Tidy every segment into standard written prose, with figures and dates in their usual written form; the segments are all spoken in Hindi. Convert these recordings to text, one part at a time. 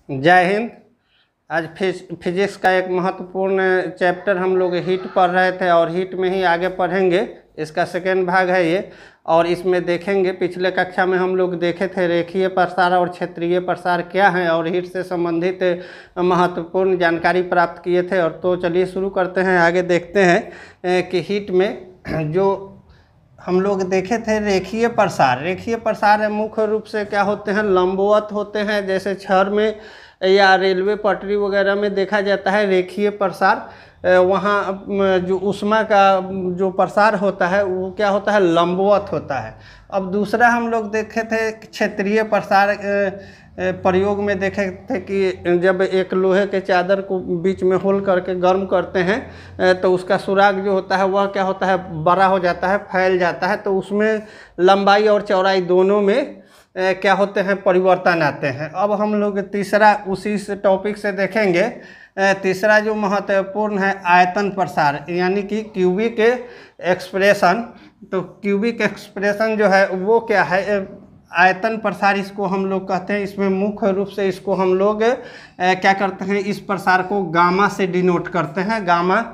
जय हिंद। आज फिजिक्स का एक महत्वपूर्ण चैप्टर हम लोग हीट पढ़ रहे थे और हीट में ही आगे पढ़ेंगे। इसका सेकेंड भाग है ये, और इसमें देखेंगे पिछले कक्षा में हम लोग देखे थे रेखीय प्रसार और क्षेत्रीय प्रसार क्या है और हीट से संबंधित महत्वपूर्ण जानकारी प्राप्त किए थे। और तो चलिए शुरू करते हैं, आगे देखते हैं कि हीट में जो हम लोग देखे थे रेखीय प्रसार मुख्य रूप से क्या होते हैं, लंबवत होते हैं। जैसे छड़ में या रेलवे पटरी वगैरह में देखा जाता है रेखीय प्रसार, वहाँ जो ऊष्मा का जो प्रसार होता है वो क्या होता है, लंबवत होता है। अब दूसरा हम लोग देखे थे क्षेत्रीय प्रसार, प्रयोग में देखे थे कि जब एक लोहे के चादर को बीच में होल करके गर्म करते हैं तो उसका सुराग जो होता है वह क्या होता है, बड़ा हो जाता है, फैल जाता है। तो उसमें लंबाई और चौड़ाई दोनों में क्या होते हैं, परिवर्तन आते हैं। अब हम लोग तीसरा उसी से टॉपिक से देखेंगे। तीसरा जो महत्वपूर्ण है आयतन प्रसार, यानी कि क्यूबिक एक्सप्रेशन। तो क्यूबिक एक्सप्रेशन जो है वो क्या है, आयतन प्रसार इसको हम लोग कहते हैं। इसमें मुख्य रूप से इसको हम लोग क्या करते हैं, इस प्रसार को गामा से डिनोट करते हैं। गामा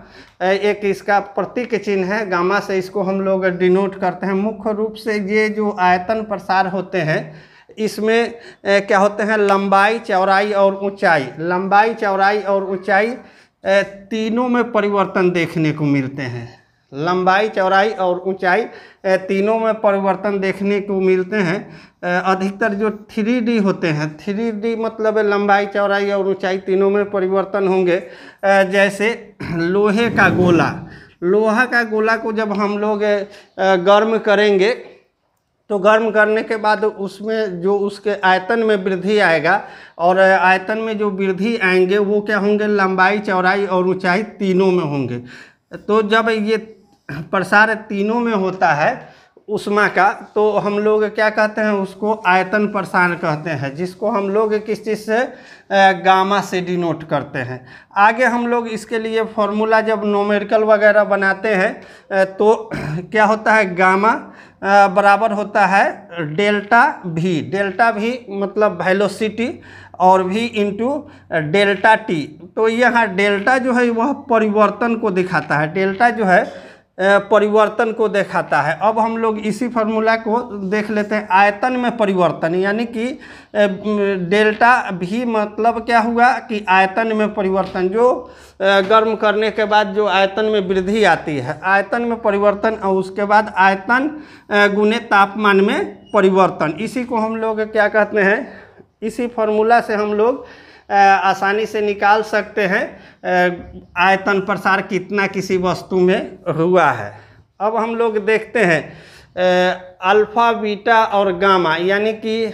एक इसका प्रतीक चिन्ह है, गामा से इसको हम लोग डिनोट करते हैं। मुख्य रूप से ये जो आयतन प्रसार होते हैं इसमें क्या होते हैं, लंबाई, चौड़ाई और ऊंचाई, लंबाई, चौड़ाई और ऊंचाई तीनों में परिवर्तन देखने को मिलते हैं। लंबाई, चौड़ाई और ऊंचाई तीनों में परिवर्तन देखने को मिलते हैं। अधिकतर जो 3D होते हैं, 3D मतलब लंबाई, चौड़ाई और ऊंचाई तीनों में परिवर्तन होंगे। जैसे लोहे का गोला, लोहा का गोला को जब हम लोग गर्म करेंगे तो गर्म करने के बाद उसमें जो उसके आयतन में वृद्धि आएगा, और आयतन में जो वृद्धि आएंगे वो क्या होंगे, लंबाई, चौड़ाई और ऊंचाई तीनों में होंगे। तो जब ये प्रसार तीनों में होता है ऊष्मा का, तो हम लोग क्या कहते हैं, उसको आयतन प्रसार कहते हैं, जिसको हम लोग किस चीज़ से, गामा से डिनोट करते हैं। आगे हम लोग इसके लिए फॉर्मूला जब न्यूमेरिकल वगैरह बनाते हैं तो क्या होता है, गामा बराबर होता है डेल्टा भी। डेल्टा भी मतलब वेलोसिटी और भी इंटू डेल्टा टी। तो यहाँ डेल्टा जो है वह परिवर्तन को दिखाता है, डेल्टा जो है परिवर्तन को दिखाता है। अब हम लोग इसी फार्मूला को देख लेते हैं, आयतन में परिवर्तन, यानी कि डेल्टा भी मतलब क्या हुआ कि आयतन में परिवर्तन, जो गर्म करने के बाद जो आयतन में वृद्धि आती है, आयतन में परिवर्तन, और उसके बाद आयतन गुने तापमान में परिवर्तन। इसी को हम लोग क्या कहते हैं, इसी फार्मूला से हम लोग आसानी से निकाल सकते हैं आयतन प्रसार कितना किसी वस्तु में हुआ है। अब हम लोग देखते हैं अल्फा, बीटा और गामा, यानी कि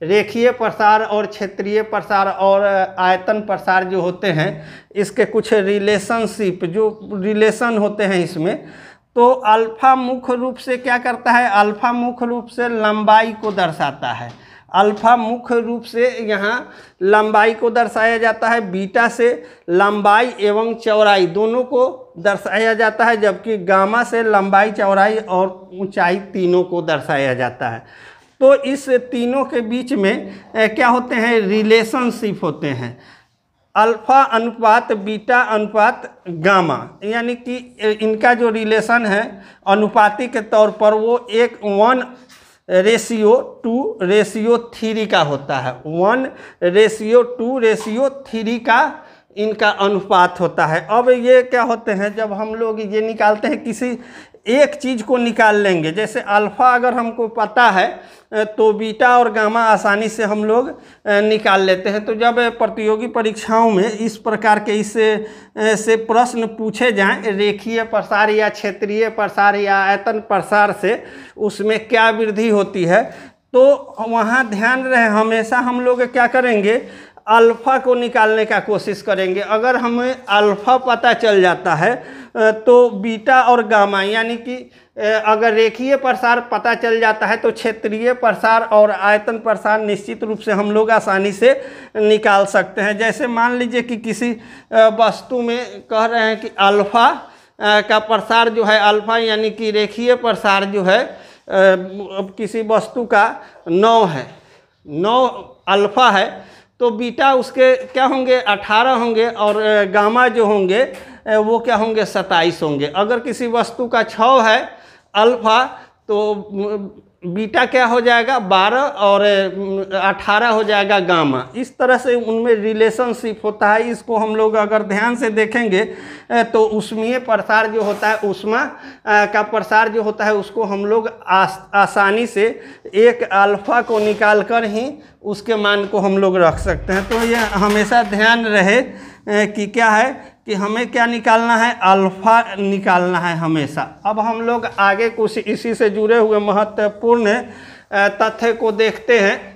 रेखीय प्रसार और क्षेत्रीय प्रसार और आयतन प्रसार जो होते हैं इसके कुछ रिलेशनशिप, जो रिलेशन होते हैं इसमें। तो अल्फा मुख्य रूप से क्या करता है, अल्फा मुख्य रूप से लंबाई को दर्शाता है। अल्फा मुख्य रूप से यहाँ लंबाई को दर्शाया जाता है, बीटा से लंबाई एवं चौड़ाई दोनों को दर्शाया जाता है, जबकि गामा से लंबाई, चौड़ाई और ऊंचाई तीनों को दर्शाया जाता है। तो इस तीनों के बीच में क्या होते हैं, रिलेशनशिप होते हैं, अल्फा अनुपात बीटा अनुपात गामा, यानी कि इनका जो रिलेशन है अनुपाती के तौर पर वो 1:2:3 का होता है। 1:2:3 का इनका अनुपात होता है। अब ये क्या होते हैं, जब हम लोग ये निकालते हैं, किसी एक चीज़ को निकाल लेंगे, जैसे अल्फ़ा अगर हमको पता है तो बीटा और गामा आसानी से हम लोग निकाल लेते हैं। तो जब प्रतियोगी परीक्षाओं में इस प्रकार के इससे प्रश्न पूछे जाएं, रेखीय प्रसार या क्षेत्रीय प्रसार या आयतन प्रसार से उसमें क्या वृद्धि होती है, तो वहाँ ध्यान रहे हमेशा हम लोग क्या करेंगे, अल्फ़ा को निकालने का कोशिश करेंगे। अगर हमें अल्फ़ा पता चल जाता है तो बीटा और गामा, यानी कि अगर रेखीय प्रसार पता चल जाता है तो क्षेत्रीय प्रसार और आयतन प्रसार निश्चित रूप से हम लोग आसानी से निकाल सकते हैं। जैसे मान लीजिए कि किसी वस्तु में कह रहे हैं कि अल्फ़ा का प्रसार जो है, अल्फ़ा यानी कि रेखीय प्रसार जो है किसी वस्तु का 9 है, 9 अल्फ़ा है, तो बीटा उसके क्या होंगे 18 होंगे और गामा जो होंगे वो क्या होंगे 27 होंगे। अगर किसी वस्तु का 6 है अल्फा तो बीटा क्या हो जाएगा 12 और 18 हो जाएगा गामा। इस तरह से उनमें रिलेशनशिप होता है। इसको हम लोग अगर ध्यान से देखेंगे तो ऊष्मीय प्रसार जो होता है, ऊष्मा का प्रसार जो होता है उसको हम लोग आसानी से एक अल्फा को निकाल कर ही उसके मान को हम लोग रख सकते हैं। तो ये हमेशा ध्यान रहे कि क्या है कि हमें क्या निकालना है, अल्फा निकालना है हमेशा। अब हम लोग आगे कुछ इसी से जुड़े हुए महत्वपूर्ण तथ्य को देखते हैं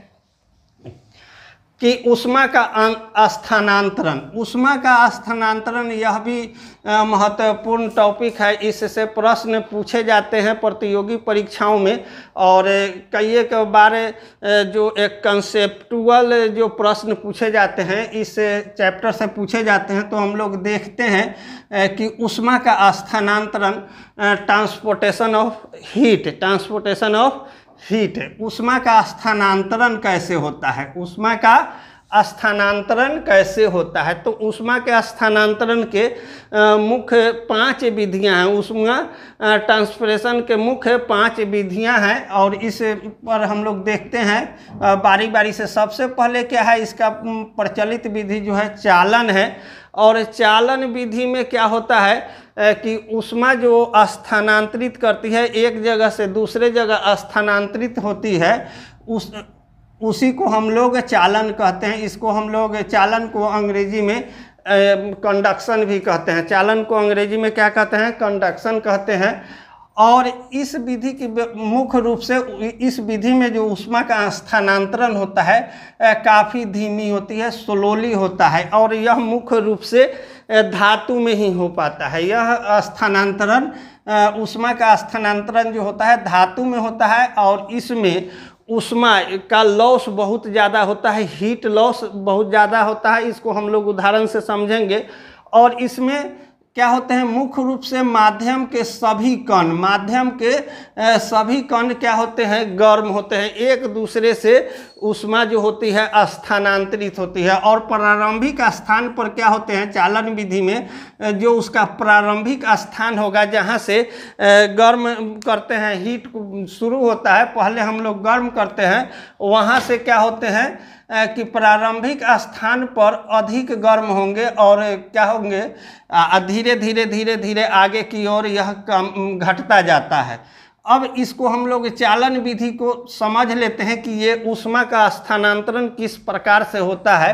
कि ऊष्मा का स्थानांतरण। ऊष्मा का स्थानांतरण यह भी महत्वपूर्ण टॉपिक है। इससे प्रश्न पूछे जाते हैं प्रतियोगी परीक्षाओं में, और कई एक बार जो एक कंसेप्टुअल जो प्रश्न पूछे जाते हैं इस चैप्टर से पूछे जाते हैं। तो हम लोग देखते हैं कि ऊष्मा का स्थानांतरण, ट्रांसपोर्टेशन ऑफ हीट, ऊष्मा का स्थानांतरण कैसे होता है, ऊष्मा का स्थानांतरण कैसे होता है। तो ऊष्मा के स्थानांतरण के मुख्य 5 विधियां हैं। ऊष्मा ट्रांसपोर्टेशन के मुख्य 5 विधियां हैं और इस पर हम लोग देखते हैं बारी बारी से। सबसे पहले क्या है, इसका प्रचलित विधि जो है चालन है। और चालन विधि में क्या होता है कि ऊष्मा जो स्थानांतरित करती है, एक जगह से दूसरे जगह स्थानांतरित होती है, उसी को हम लोग चालन कहते हैं। इसको हम लोग चालन को अंग्रेजी में कंडक्शन भी कहते हैं। चालन को अंग्रेजी में क्या कहते हैं, कंडक्शन कहते हैं। और इस विधि की मुख्य रूप से इस विधि में जो ऊष्मा का स्थानांतरण होता है काफ़ी धीमी होती है, स्लोली होता है, और यह मुख्य रूप से धातु में ही हो पाता है। यह स्थानांतरण, ऊष्मा का स्थानांतरण जो होता है धातु में होता है, और इसमें ऊष्मा का लॉस बहुत ज़्यादा होता है, हीट लॉस बहुत ज़्यादा होता है। इसको हम लोग उदाहरण से समझेंगे। और इसमें क्या होते हैं, मुख्य रूप से माध्यम के सभी कण क्या होते हैं, गर्म होते हैं, एक दूसरे से ऊष्मा जो होती है स्थानांतरित होती है। और प्रारंभिक स्थान पर क्या होते हैं, चालन विधि में जो उसका प्रारंभिक स्थान होगा जहाँ से गर्म करते हैं, हीट शुरू होता है, पहले हम लोग गर्म करते हैं, वहाँ से क्या होते हैं कि प्रारंभिक स्थान पर अधिक गर्म होंगे और क्या होंगे, धीरे धीरे आगे की ओर यह कम घटता जाता है। अब इसको हम लोग चालन विधि को समझ लेते हैं कि ये ऊष्मा का स्थानांतरण किस प्रकार से होता है।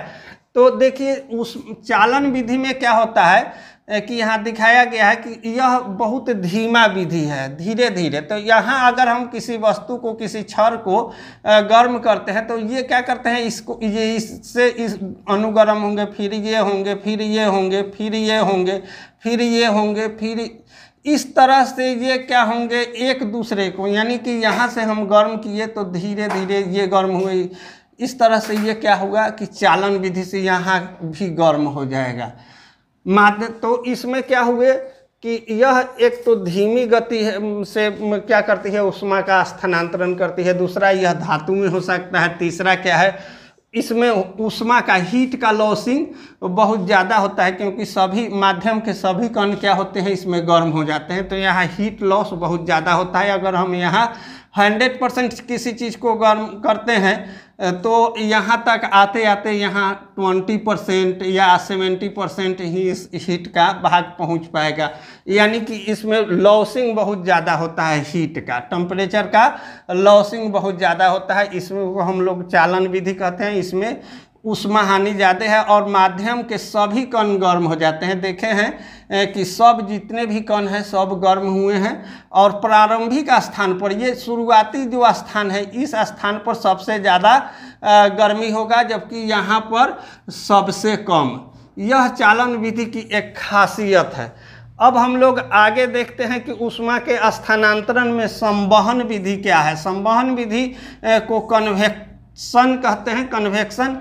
तो देखिए उस चालन विधि में क्या होता है कि यहाँ दिखाया गया है कि यह बहुत धीमा विधि है, धीरे धीरे। तो यहाँ अगर हम किसी वस्तु को, किसी क्षण को गर्म करते हैं तो ये क्या करते हैं, इसको ये इससे इस अनुगर्म होंगे, फिर ये होंगे, फिर ये होंगे, फिर ये होंगे, फिर ये होंगे, फिर इस तरह से ये क्या होंगे एक दूसरे को, यानी कि यहाँ से हम गर्म किए तो धीरे धीरे ये गर्म हुए। इस तरह से ये क्या होगा कि चालन विधि से यहाँ भी गर्म हो जाएगा। तो इसमें क्या हुए कि यह एक तो धीमी गति से क्या करती है, ऊष्मा का स्थानांतरण करती है। दूसरा यह धातु में हो सकता है। तीसरा क्या है, इसमें ऊष्मा का हीट का लॉसिंग बहुत ज़्यादा होता है, क्योंकि सभी माध्यम के सभी कण क्या होते हैं इसमें गर्म हो जाते हैं। तो यहाँ हीट लॉस बहुत ज़्यादा होता है। अगर हम यहाँ 100% किसी चीज़ को गर्म करते हैं तो यहाँ तक आते आते यहाँ 20% या 70% ही इस हीट का भाग पहुँच पाएगा। यानी कि इसमें लॉसिंग बहुत ज़्यादा होता है, हीट का, टेम्परेचर का लॉसिंग बहुत ज़्यादा होता है। इसमें हम लोग चालन विधि कहते हैं। इसमें ऊष्मा हानि ज़्यादा है और माध्यम के सभी कण गर्म हो जाते हैं। देखे हैं कि सब जितने भी कण हैं सब गर्म हुए हैं। और प्रारंभिक स्थान पर, ये शुरुआती जो स्थान है, इस स्थान पर सबसे ज़्यादा गर्मी होगा, जबकि यहाँ पर सबसे कम। यह चालन विधि की एक खासियत है। अब हम लोग आगे देखते हैं कि ऊष्मा के स्थानांतरण में संवहन विधि क्या है। संवहन विधि को कहते हैं, कन्वेक्शन,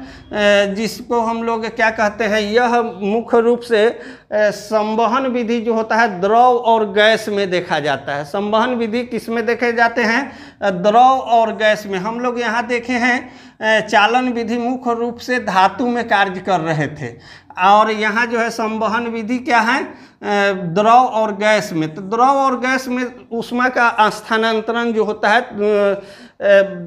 जिसको हम लोग क्या कहते हैं, यह मुख्य रूप से संवहन विधि जो होता है द्रव और गैस में देखा जाता है। संवहन विधि किस में देखे जाते हैं? द्रव और गैस में। हम लोग यहाँ देखे हैं चालन विधि मुख्य रूप से धातु में कार्य कर रहे थे, और यहाँ जो है संवहन विधि क्या है? द्रव और गैस में। तो द्रव और गैस में ऊष्मा का स्थानांतरण जो होता है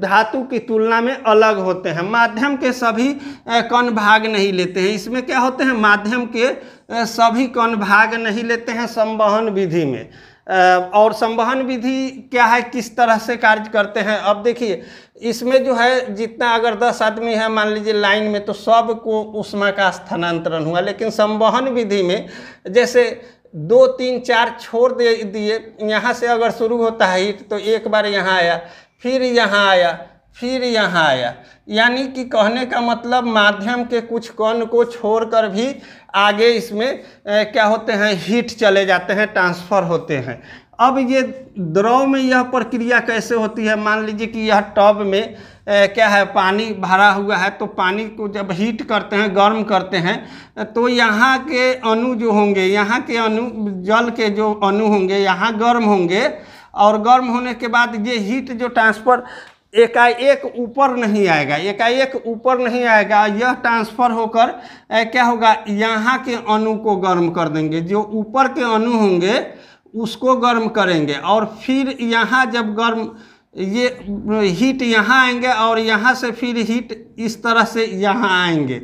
धातु की तुलना में अलग होते हैं। माध्यम के सभी कण भाग नहीं लेते हैं। इसमें क्या होते हैं? माध्यम के सभी कण भाग नहीं लेते हैं संवहन विधि में। और संवहन विधि क्या है, किस तरह से कार्य करते हैं? अब देखिए, इसमें जो है जितना अगर 10 आदमी है मान लीजिए लाइन में, तो सब को ऊष्मा का स्थानांतरण हुआ। लेकिन संवहन विधि में जैसे 2 3 4 छोड़ दे दिए, यहाँ से अगर शुरू होता है हीट तो एक बार यहाँ आया, फिर यहाँ आया, फिर यहाँ आया, यानी कि कहने का मतलब माध्यम के कुछ कण को छोड़कर भी आगे इसमें क्या होते हैं? हीट चले जाते हैं, ट्रांसफ़र होते हैं। अब ये द्रव में यह प्रक्रिया कैसे होती है? मान लीजिए कि यह टब में क्या है, पानी भरा हुआ है, तो पानी को जब हीट करते हैं, गर्म करते हैं, तो यहाँ के अणु जो होंगे, यहाँ के अणु, जल के जो अणु होंगे यहाँ गर्म होंगे, और गर्म होने के बाद ये हीट जो ट्रांसफ़र एकाएक ऊपर नहीं आएगा, एकाएक ऊपर नहीं आएगा, यह ट्रांसफ़र होकर क्या होगा? यहाँ के अणु को गर्म कर देंगे। जो ऊपर के अणु होंगे उसको गर्म करेंगे, और फिर यहाँ जब गर्म ये हीट यहाँ आएंगे, और यहाँ से फिर हीट इस तरह से यहाँ आएंगे।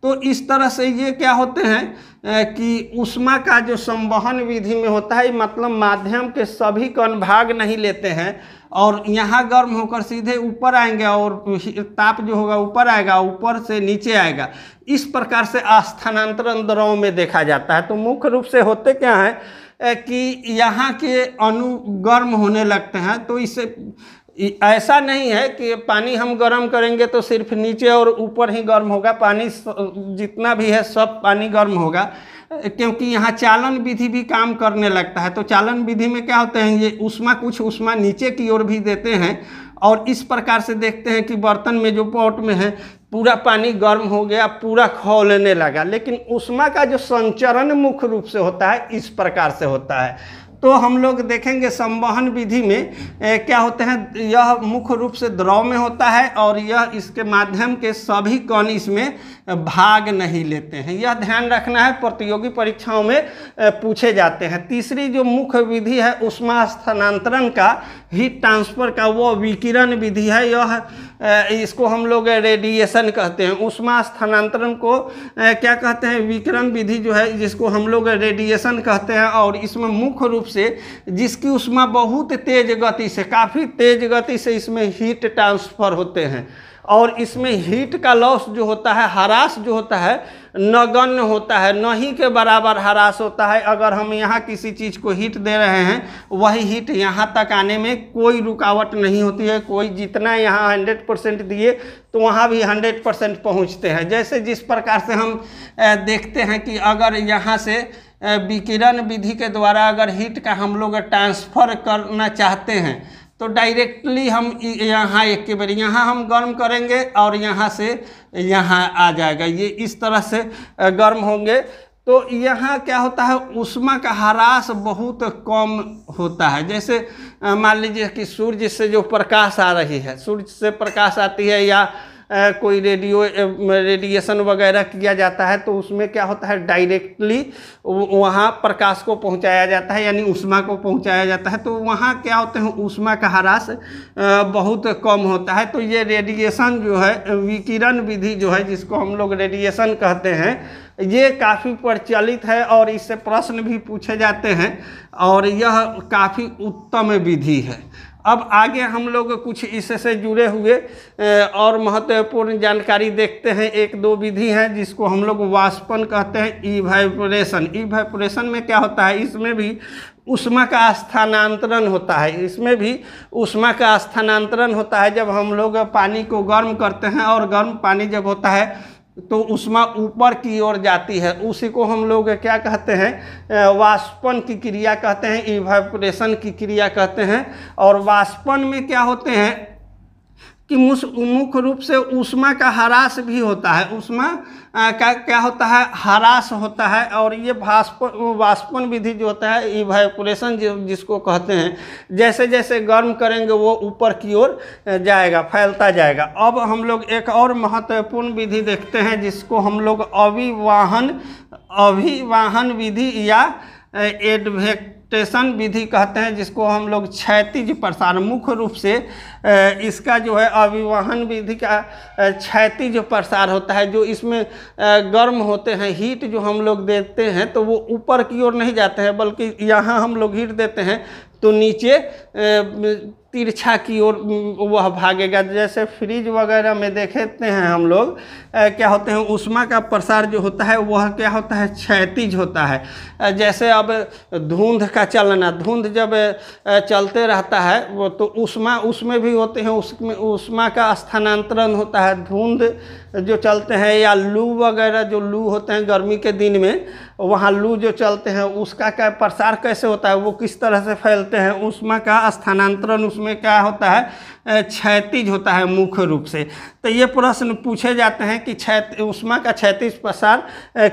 तो इस तरह से ये क्या होते हैं कि ऊष्मा का जो संवहन विधि में होता है, मतलब माध्यम के सभी कण भाग नहीं लेते हैं, और यहाँ गर्म होकर सीधे ऊपर आएंगे, और ताप जो होगा ऊपर आएगा, ऊपर से नीचे आएगा। इस प्रकार से स्थानांतरण द्रव में देखा जाता है। तो मुख्य रूप से होते क्या है कि यहाँ के अणु गर्म होने लगते हैं। तो इससे ऐसा नहीं है कि पानी हम गर्म करेंगे तो सिर्फ नीचे और ऊपर ही गर्म होगा, पानी जितना भी है सब पानी गर्म होगा, क्योंकि यहाँ चालन विधि भी काम करने लगता है। तो चालन विधि में क्या होते हैं, ये ऊष्मा, कुछ ऊष्मा नीचे की ओर भी देते हैं, और इस प्रकार से देखते हैं कि बर्तन में जो पॉट में है पूरा पानी गर्म हो गया, पूरा खौलने लगा। लेकिन ऊष्मा का जो संचरण मुख्य रूप से होता है इस प्रकार से होता है। तो हम लोग देखेंगे संवहन विधि में क्या होते हैं, यह मुख्य रूप से द्रव में होता है, और यह इसके माध्यम के सभी कण इसमें भाग नहीं लेते हैं। यह ध्यान रखना है, प्रतियोगी परीक्षाओं में पूछे जाते हैं। तीसरी जो मुख्य विधि है ऊष्मा स्थानांतरण का, हीट ट्रांसफर का, वो विकिरण विधि है। यह इसको हम लोग रेडिएशन कहते हैं। ऊष्मा स्थानांतरण को क्या कहते हैं? विकिरण विधि जो है, जिसको हम लोग रेडिएशन कहते हैं। और इसमें मुख्य रूप से जिसकी ऊष्मा बहुत तेज गति से, काफ़ी तेज गति से इसमें हीट ट्रांसफ़र होते हैं, और इसमें हीट का लॉस जो होता है, ह्रास जो होता है, नगण्य होता है, नहीं के बराबर ह्रास होता है। अगर हम यहाँ किसी चीज़ को हीट दे रहे हैं, वही हीट यहाँ तक आने में कोई रुकावट नहीं होती है। कोई जितना यहाँ 100% दिए तो वहाँ भी 100% पहुँचते हैं। जैसे जिस प्रकार से हम देखते हैं कि अगर यहाँ से विकिरण विधि के द्वारा अगर हीट का हम लोग ट्रांसफ़र करना चाहते हैं, तो डायरेक्टली हम यहाँ एक के बार यहाँ हम गर्म करेंगे, और यहाँ से यहाँ आ जाएगा। ये इस तरह से गर्म होंगे। तो यहाँ क्या होता है, ऊष्मा का ह्रास बहुत कम होता है। जैसे मान लीजिए कि सूर्य से जो प्रकाश आ रही है, सूर्य से प्रकाश आती है, या कोई रेडिएशन वगैरह किया जाता है, तो उसमें क्या होता है, डायरेक्टली वहाँ प्रकाश को पहुँचाया जाता है, यानी ऊष्मा को पहुँचाया जाता है। तो वहाँ क्या होते हैं, ऊष्मा का ह्रास बहुत कम होता है। तो ये रेडिएशन जो है, विकिरण विधि जो है, जिसको हम लोग रेडिएशन कहते हैं, ये काफ़ी प्रचलित है, और इससे प्रश्न भी पूछे जाते हैं, और यह काफ़ी उत्तम विधि है। अब आगे हम लोग कुछ इससे जुड़े हुए और महत्वपूर्ण जानकारी देखते हैं। 1-2 विधि हैं जिसको हम लोग वाष्पन कहते हैं, इवैपोरेशन। इवैपोरेशन में क्या होता है, इसमें भी ऊष्मा का स्थानांतरण होता है। इसमें भी ऊष्मा का स्थानांतरण होता है। जब हम लोग पानी को गर्म करते हैं, और गर्म पानी जब होता है तो ऊष्मा ऊपर की ओर जाती है, उसी को हम लोग क्या कहते हैं, वाष्पन की क्रिया कहते हैं, इवैपोरेशन की क्रिया कहते हैं। और वाष्पन में क्या होते हैं कि मुख्य रूप से ऊष्मा का ह्रास भी होता है। ऊष्मा का क्या होता है, ह्रास होता है। और ये वाष्पन विधि जो होता है, इवेपोरेशन जिसको कहते हैं, जैसे जैसे गर्म करेंगे वो ऊपर की ओर जाएगा, फैलता जाएगा। अब हम लोग एक और महत्वपूर्ण विधि देखते हैं जिसको हम लोग अभिवाहन विधि या एडवेक्टेशन विधि कहते हैं, जिसको हम लोग क्षैतिज प्रसार, मुख्य रूप से इसका जो है अभिवाहन विधि का क्षैतिज प्रसार होता है। जो इसमें गर्म होते हैं, हीट जो हम लोग देते हैं तो वो ऊपर की ओर नहीं जाते हैं, बल्कि यहाँ हम लोग हीट देते हैं तो नीचे तिरछा की ओर वह भागेगा। जैसे फ्रिज वगैरह में देखते हैं हम लोग क्या होते हैं, ऊष्मा का प्रसार जो होता है वह क्या होता है, क्षैतिज होता है। जैसे अब धुंध का चलना, धुंध जब चलते रहता है वो तो ऊष्मा उसमें भी होते हैं, उसमें ऊष्मा का स्थानांतरण होता है। धुंध जो चलते हैं या लू वगैरह, जो लू होते हैं गर्मी के दिन में, वहाँ लू जो चलते हैं उसका क्या प्रसार कैसे होता है, वो किस तरह से फैलते हैं, ऊष्मा का स्थानांतरण उसमें क्या होता है, क्षैतिज होता है मुख्य रूप से। तो ये प्रश्न पूछे जाते हैं कि ऊष्मा का क्षैतिज प्रसार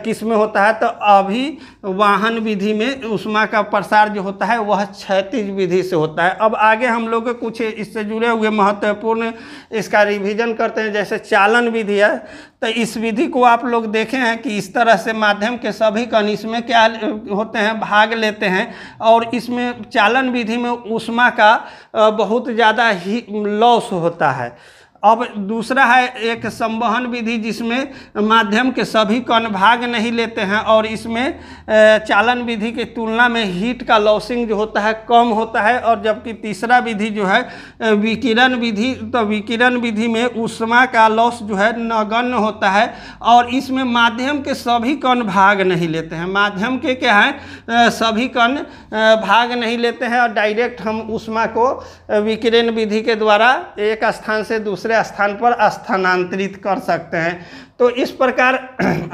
किस में होता है, तो अभिवाहन विधि में ऊष्मा का प्रसार जो होता है वह क्षैतिज विधि से होता है। अब आगे हम लोग कुछ इससे जुड़े हुए महत्वपूर्ण इसका रिवीजन करते हैं। जैसे चालन विधि है, तो इस विधि को आप लोग देखे हैं कि इस तरह से माध्यम के सभी कण इसमें क्या होते हैं, भाग लेते हैं। और इसमें चालन विधि में ऊष्मा का बहुत ज़्यादा ही लॉस होता है। अब दूसरा है एक संवहन विधि, जिसमें माध्यम के सभी कण भाग नहीं लेते हैं और इसमें चालन विधि की तुलना में हीट का लॉसिंग जो होता है कम होता है। और जबकि तीसरा विधि जो है विकिरण विधि, तो विकिरण विधि में ऊष्मा का लॉस जो है नगण्य होता है और इसमें माध्यम के सभी कण भाग नहीं लेते हैं। माध्यम के क्या है, सभी कण भाग नहीं लेते हैं और डायरेक्ट हम ऊष्मा को विकिरण विधि के द्वारा एक स्थान से दूसरे स्थान पर स्थानांतरित कर सकते हैं। तो इस प्रकार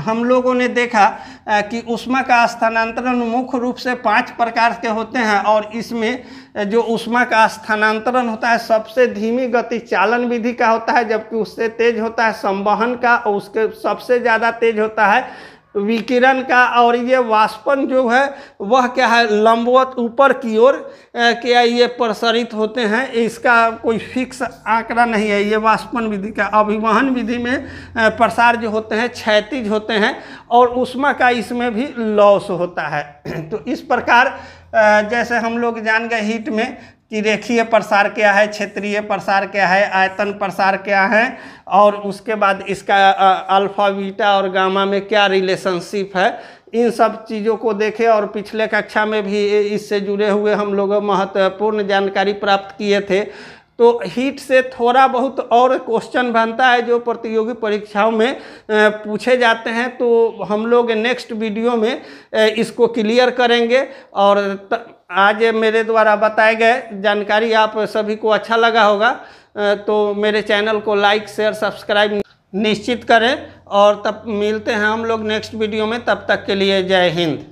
हम लोगों ने देखा कि ऊष्मा का स्थानांतरण मुख्य रूप से 5 प्रकार के होते हैं। और इसमें जो ऊष्मा का स्थानांतरण होता है सबसे धीमी गति चालन विधि का होता है, जबकि उससे तेज होता है संवहन का, और उसके सबसे ज़्यादा तेज होता है विकिरण का। और ये वाष्पन जो है वह क्या है, लंबवत ऊपर की ओर क्या ये प्रसारित होते हैं। इसका कोई फिक्स आंकड़ा नहीं है। ये वाष्पन विधि का। अभिवहन विधि में प्रसार जो होते हैं क्षैतिज होते हैं और ऊष्मा का इसमें भी लॉस होता है। तो इस प्रकार जैसे हम लोग जान गए हीट में कि रेखीय प्रसार क्या है, क्षेत्रीय प्रसार क्या है, आयतन प्रसार क्या है, और उसके बाद इसका अल्फा बीटा और गामा में क्या रिलेशनशिप है, इन सब चीज़ों को देखे। और पिछले कक्षा में भी इससे जुड़े हुए हम लोग महत्वपूर्ण जानकारी प्राप्त किए थे। तो हीट से थोड़ा बहुत और क्वेश्चन बनता है जो प्रतियोगी परीक्षाओं में पूछे जाते हैं। तो हम लोग नेक्स्ट वीडियो में इसको क्लियर करेंगे। और आज मेरे द्वारा बताए गए जानकारी आप सभी को अच्छा लगा होगा, तो मेरे चैनल को लाइक शेयर सब्सक्राइब निश्चित करें। और तब मिलते हैं हम लोग नेक्स्ट वीडियो में। तब तक के लिए जय हिंद।